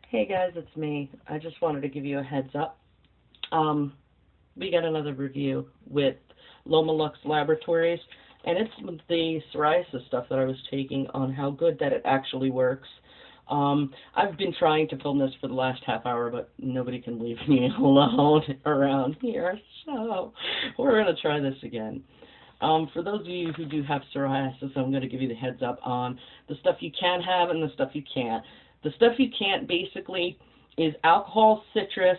Hey guys, it's me. I just wanted to give you a heads up. Um, we got another review with LomaLux Laboratories, and it's the psoriasis stuff that I was taking on how good that it actually works. I've been trying to film this for the last half hour, but nobody can leave me alone around here, so we're going to try this again. For those of you who do have psoriasis, I'm going to give you the heads up on the stuff you can have and the stuff you can't. The stuff you can't basically is alcohol, citrus,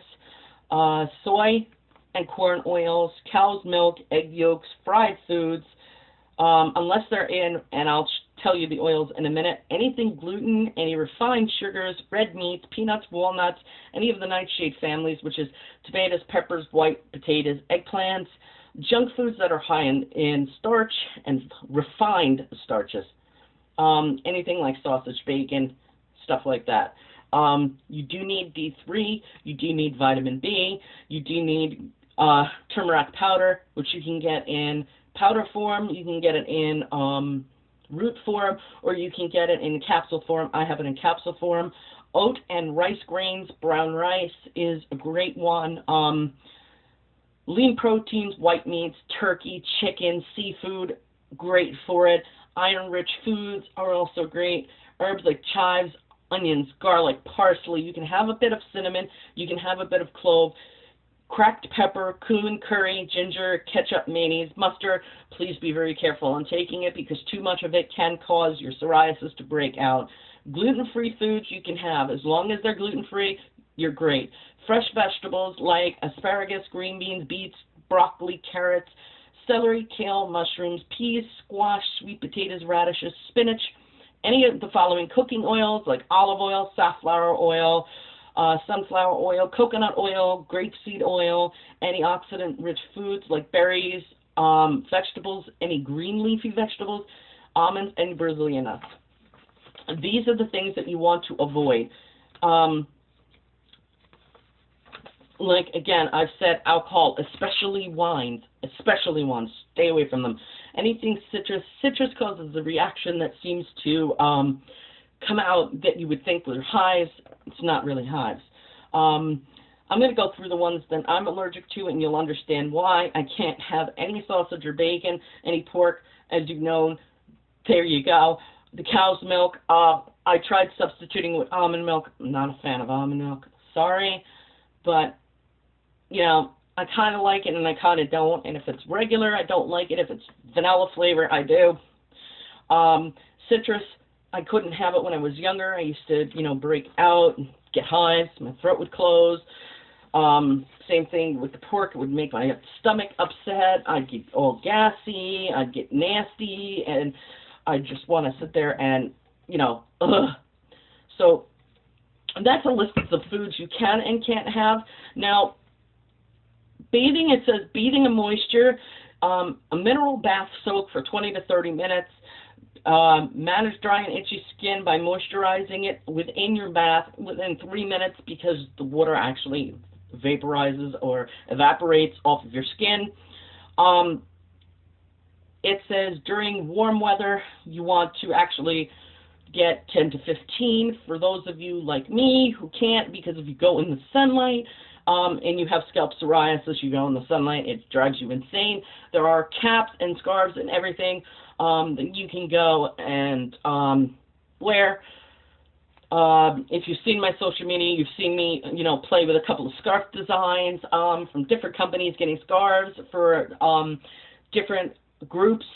soy and corn oils, cow's milk, egg yolks, fried foods, unless they're in, and I'll tell you the oils in a minute, anything gluten, any refined sugars, red meats, peanuts, walnuts, any of the nightshade families, which is tomatoes, peppers, white potatoes, eggplants, junk foods that are high in starch and refined starches, anything like sausage, bacon, stuff like that. You do need D3, you do need vitamin B, you do need turmeric powder, which you can get in powder form, you can get it in root form, or you can get it in capsule form. I have it in capsule form. Oat and rice grains, brown rice is a great one. Lean proteins, white meats, turkey, chicken, seafood, great for it. Iron-rich foods are also great. Herbs like chives, onions, garlic, parsley. You can have a bit of cinnamon. You can have a bit of clove. Cracked pepper, cumin, curry, ginger, ketchup, mayonnaise, mustard. Please be very careful on taking it because too much of it can cause your psoriasis to break out. Gluten-free foods you can have. As long as they're gluten-free, you're great. Fresh vegetables like asparagus, green beans, beets, broccoli, carrots, celery, kale, mushrooms, peas, squash, sweet potatoes, radishes, spinach, any of the following cooking oils like olive oil, safflower oil, sunflower oil, coconut oil, grapeseed oil, antioxidant-rich foods like berries, vegetables, any green leafy vegetables, almonds, and Brazilian nuts. These are the things that you want to avoid. Like, again, I've said alcohol, especially wines, stay away from them. Anything citrus causes a reaction that seems to come out that you would think were hives. It's not really hives. I'm going to go through the ones that I'm allergic to, and you'll understand why. I can't have any sausage or bacon, any pork, as you've known. There you go. The cow's milk, I tried substituting with almond milk. I'm not a fan of almond milk. Sorry. But, you know, I kind of like it and I kind of don't. And if it's regular, I don't like it. If it's vanilla flavor, I do. Citrus, I couldn't have it when I was younger. I used to, break out and get hives. My throat would close. Same thing with the pork. It would make my stomach upset. I'd get all gassy. I'd get nasty. And I just want to sit there and, ugh. So that's a list of the foods you can and can't have. Now, bathing, it says bathing in moisture, a mineral bath soak for 20 to 30 minutes. Manage dry and itchy skin by moisturizing it within your bath within 3 minutes because the water actually vaporizes or evaporates off of your skin. It says during warm weather, you want to actually get 10 to 15. For those of you like me who can't, because if you go in the sunlight and you have scalp psoriasis, you go in the sunlight, it drives you insane. There are caps and scarves and everything that you can go and wear. If you've seen my social media, you've seen me, play with a couple of scarf designs from different companies, getting scarves for different groups.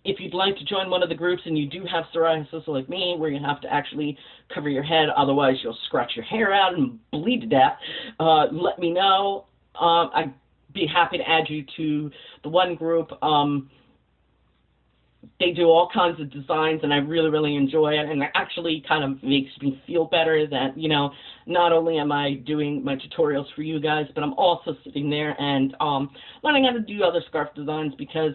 If you'd like to join one of the groups and you do have psoriasis like me, where you have to actually cover your head, otherwise you'll scratch your hair out and bleed to death, let me know. I'd be happy to add you to the one group. They do all kinds of designs, and I really, really enjoy it, and it actually kind of makes me feel better that, not only am I doing my tutorials for you guys, but I'm also sitting there and learning how to do other scarf designs, because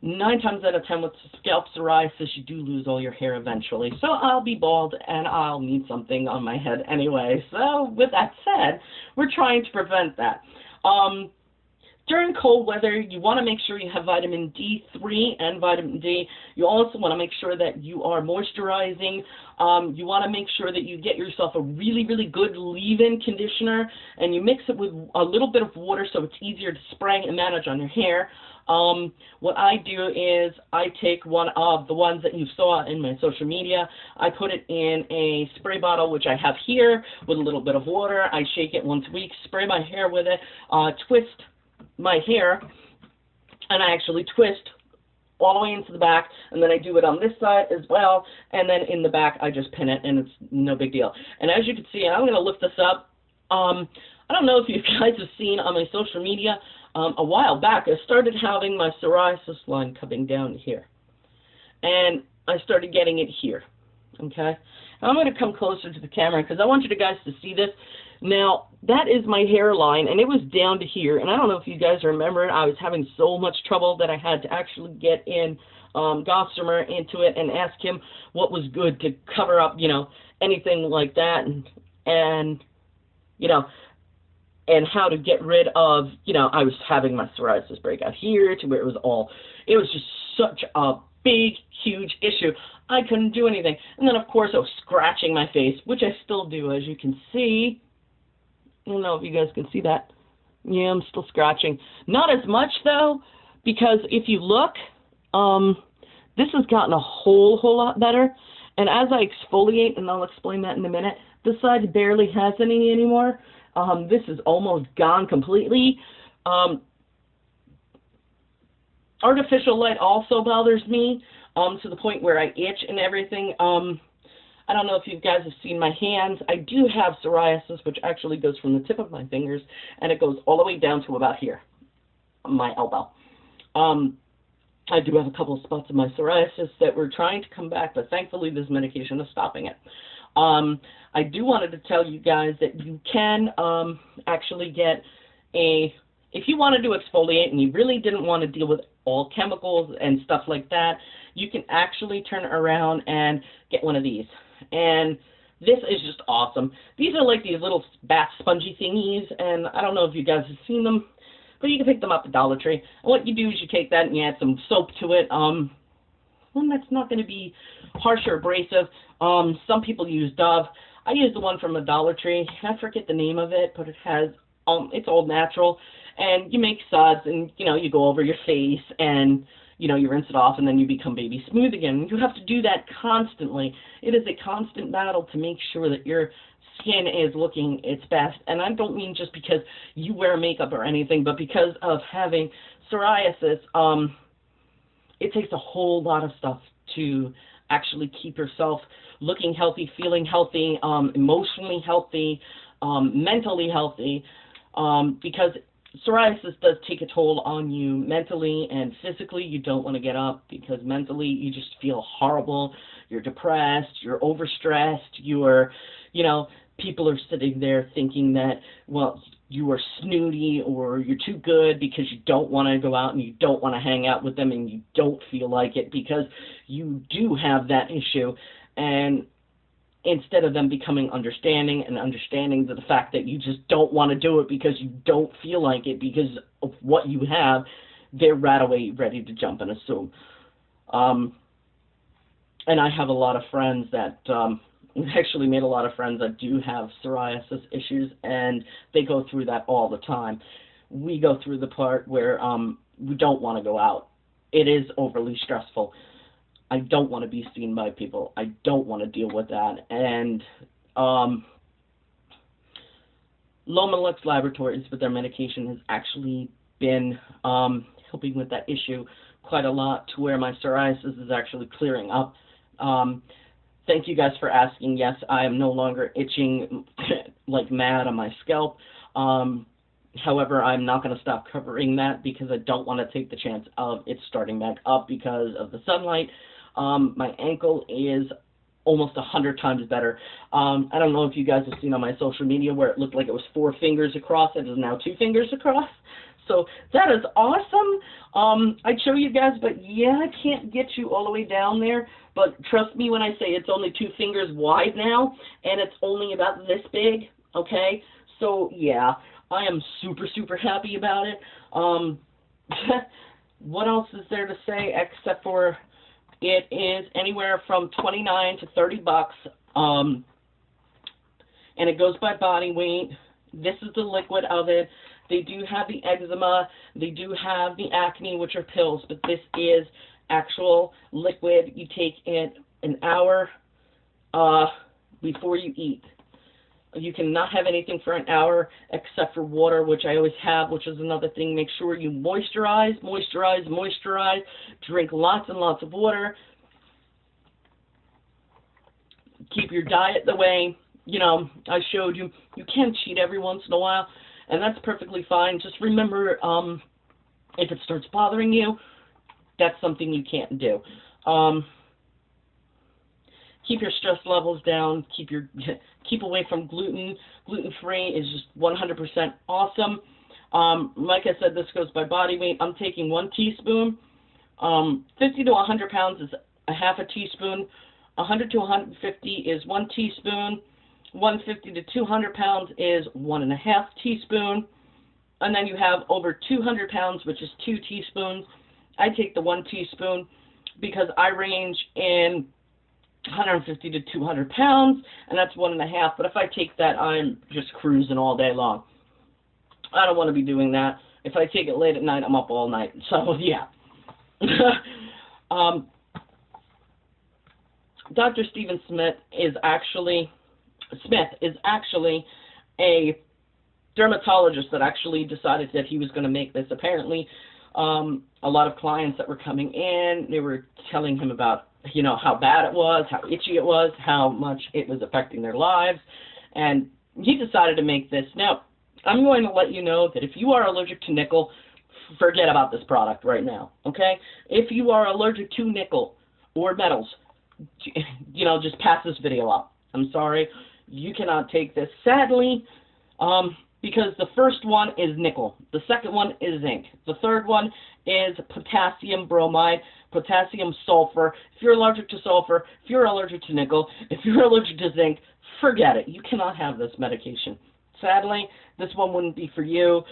9 times out of 10 with scalp psoriasis, you do lose all your hair eventually. So I'll be bald, and I'll need something on my head anyway. So with that said, we're trying to prevent that. during cold weather, you want to make sure you have vitamin D3 and vitamin D. You also want to make sure that you are moisturizing. You want to make sure that you get yourself a really, really good leave-in conditioner, and you mix it with a little bit of water so it's easier to spray and manage on your hair. What I do is I take one of the ones that you saw in my social media. I put it in a spray bottle, which I have here, with a little bit of water. I shake it once a week, spray my hair with it, twist my hair, and I actually twist all the way into the back, and then I do it on this side as well, and then in the back I just pin it, and it's no big deal. And as you can see, I'm going to lift this up. I don't know if you guys have seen on my social media, a while back I started having my psoriasis line coming down here, and I started getting it here. Okay, now I'm going to come closer to the camera because I want you guys to see this. Now, that is my hairline, and it was down to here, and I don't know if you guys remember, I was having so much trouble that I had to actually get in Gossamer into it and ask him what was good to cover up, you know, anything like that, and you know, and how to get rid of, you know, I was having my psoriasis breakout here to where it was just such a big, huge issue. I couldn't do anything. And then, of course, I was scratching my face, which I still do, as you can see. I don't know if you guys can see that. Yeah, I'm still scratching. Not as much, though, because if you look, this has gotten a whole lot better. And as I exfoliate, and I'll explain that in a minute, this side barely has any anymore. This is almost gone completely. Artificial light also bothers me, to the point where I itch and everything. I don't know if you guys have seen my hands. I do have psoriasis, which actually goes from the tip of my fingers, and it goes all the way down to about here, my elbow. I do have a couple of spots of my psoriasis that were trying to come back, but thankfully this medication is stopping it. I do wanted to tell you guys that you can actually get if you wanted to exfoliate and you really didn't want to deal with all chemicals and stuff like that, you can actually turn around and get one of these. And this is just awesome. These are like these little bath spongy thingies, and I don't know if you guys have seen them, but you can pick them up at Dollar Tree. And what you do is you take that and you add some soap to it. One that's not going to be harsh or abrasive. Some people use Dove. I use the one from a Dollar Tree. I forget the name of it, but it has, it's all natural. And you make suds, and, you know, you go over your face, and, you know, you rinse it off, and then you become baby smooth again. You have to do that constantly. It is a constant battle to make sure that your skin is looking its best. And I don't mean just because you wear makeup or anything, but because of having psoriasis, it takes a whole lot of stuff to actually keep yourself looking healthy, feeling healthy, emotionally healthy, mentally healthy, because psoriasis does take a toll on you mentally and physically. You don't want to get up because mentally you just feel horrible. You're depressed. You're overstressed. You're, you know, people are sitting there thinking that, well, you are snooty or you're too good because you don't want to go out and you don't want to hang out with them and you don't feel like it because you do have that issue. And instead of them becoming understanding and understanding the fact that you just don't want to do it because you don't feel like it because of what you have, they're right away ready to jump and assume. And I have a lot of friends that, actually made a lot of friends that do have psoriasis issues, and they go through that all the time. We go through the part where we don't want to go out. It is overly stressful. I don't want to be seen by people. I don't want to deal with that. And LomaLux Laboratories with their medication has actually been helping with that issue quite a lot to where my psoriasis is actually clearing up. Thank you guys for asking. Yes, I am no longer itching like mad on my scalp. However, I'm not going to stop covering that because I don't want to take the chance of it starting back up because of the sunlight. My ankle is almost 100 times better. I don't know if you guys have seen on my social media where it looked like it was 4 fingers across. It is now 2 fingers across. So that is awesome. I'd show you guys, but yeah, I can't get you all the way down there. But trust me when I say it's only 2 fingers wide now, and it's only about this big, okay? So yeah, I am super, super happy about it. What else is there to say except for it is anywhere from 29 to 30 bucks, and it goes by body weight. This is the liquid of it. They do have the eczema. They do have the acne, which are pills, but this is actual liquid. You take it an hour before you eat. You cannot have anything for an hour except for water, which I always have, which is another thing. Make sure you moisturize, moisturize, moisturize. Drink lots and lots of water. Keep your diet the way, you know, I showed you. You can cheat every once in a while, and that's perfectly fine. Just remember, if it starts bothering you, that's something you can't do. Keep your stress levels down. Keep away from gluten. Gluten-free is just 100% awesome. Like I said, this goes by body weight. I'm taking 1 teaspoon. 50 to 100 pounds is a half a teaspoon. 100 to 150 is 1 teaspoon. 150 to 200 pounds is 1.5 teaspoon. And then you have over 200 pounds, which is 2 teaspoons. I take the 1 teaspoon because I range in 150 to 200 pounds, and that's 1.5. But if I take that, I'm just cruising all day long. I don't want to be doing that. If I take it late at night, I'm up all night. So, yeah. Dr. Stephen Smith is actually a dermatologist that actually decided that he was going to make this. Apparently, a lot of clients that were coming in, they were telling him about, you know, how bad it was, how itchy it was, how much it was affecting their lives, and he decided to make this. Now, I'm going to let you know that if you are allergic to nickel, forget about this product right now, okay? If you are allergic to nickel or metals, you know, just pass this video up. I'm sorry, you cannot take this. Sadly, because the first one is nickel, the second one is zinc, the third one is potassium bromide, potassium sulfur. If you're allergic to sulfur, if you're allergic to nickel, if you're allergic to zinc, forget it. You cannot have this medication. Sadly, this one wouldn't be for you.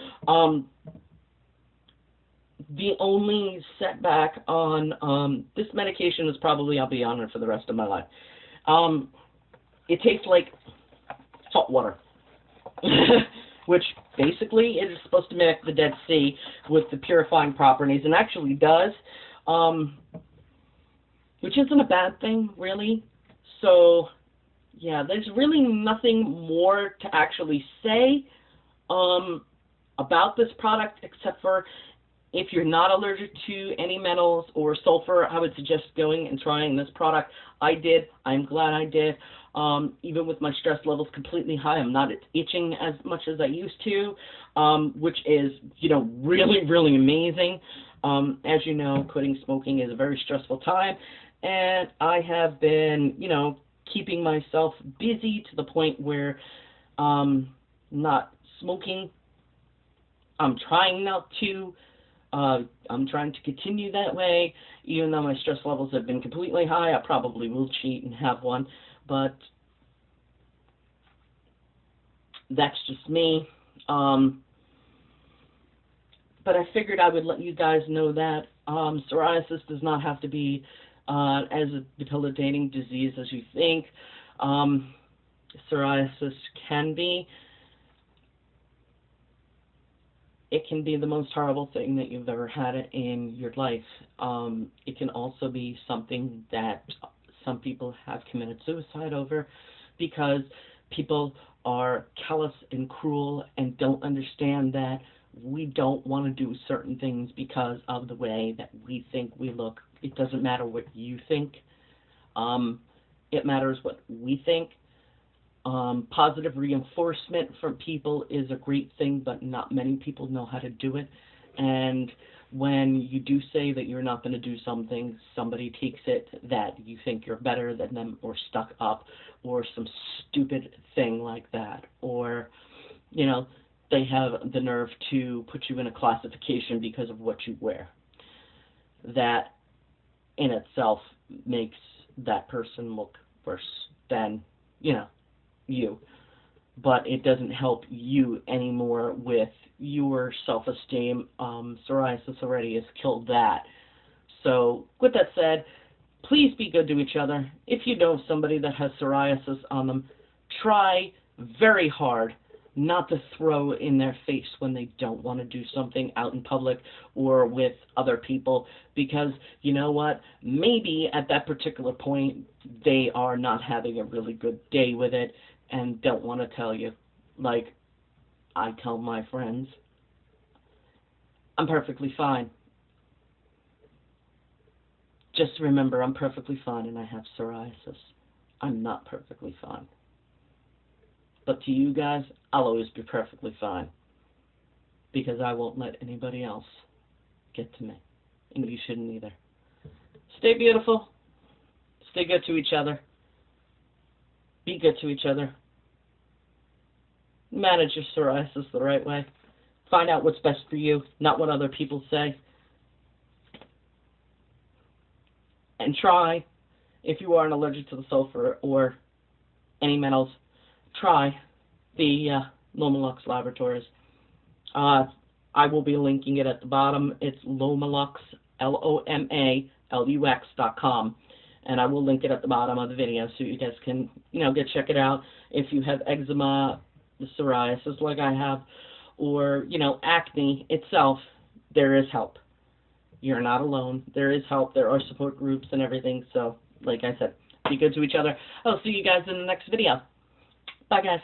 The only setback on this medication is probably I'll be on it for the rest of my life. It tastes like salt water. Which basically it is supposed to mimic the Dead Sea with the purifying properties, and actually does, which isn't a bad thing, really. So, yeah, there's really nothing more to actually say about this product, except for if you're not allergic to any metals or sulfur, I would suggest going and trying this product. I did. I'm glad I did. Even with my stress levels completely high, I'm not itching as much as I used to, which is, you know, really, really amazing. As you know, quitting smoking is a very stressful time, and I have been, you know, keeping myself busy to the point where not smoking. I'm trying not to. I'm trying to continue that way, even though my stress levels have been completely high. I probably will cheat and have one. But that's just me. But I figured I would let you guys know that psoriasis does not have to be as a debilitating disease as you think. Psoriasis can be. It can be the most horrible thing that you've ever had in your life. It can also be something that some people have committed suicide over, because people are callous and cruel and don't understand that we don't want to do certain things because of the way that we think we look. It doesn't matter what you think. It matters what we think. Positive reinforcement from people is a great thing, but not many people know how to do it. And when you do say that you're not going to do something, somebody takes it that you think you're better than them, or stuck up, or some stupid thing like that. Or, you know, they have the nerve to put you in a classification because of what you wear. That in itself makes that person look worse than, you know, you. but it doesn't help you anymore with your self-esteem. Psoriasis already has killed that. So with that said, please be good to each other. If you know somebody that has psoriasis on them, try very hard not to throw in their face when they don't want to do something out in public or with other people, because you know what? Maybe at that particular point they are not having a really good day with it and don't want to tell you. Like I tell my friends, I'm perfectly fine. Just remember, I'm perfectly fine and I have psoriasis. I'm not perfectly fine. But to you guys, I'll always be perfectly fine, because I won't let anybody else get to me. And you shouldn't either. Stay beautiful. Stay good to each other. Be good to each other. Manage your psoriasis the right way. Find out what's best for you, not what other people say. And try, if you aren't allergic to the sulfur or any metals, try the LomaLux Laboratories. I will be linking it at the bottom. It's LomaLux, LomaLux.com. And I will link it at the bottom of the video so you guys can, go check it out. If you have eczema, psoriasis like I have, or, acne itself, there is help. You're not alone. There is help. There are support groups and everything. So, like I said, be good to each other. I'll see you guys in the next video. Bye, guys.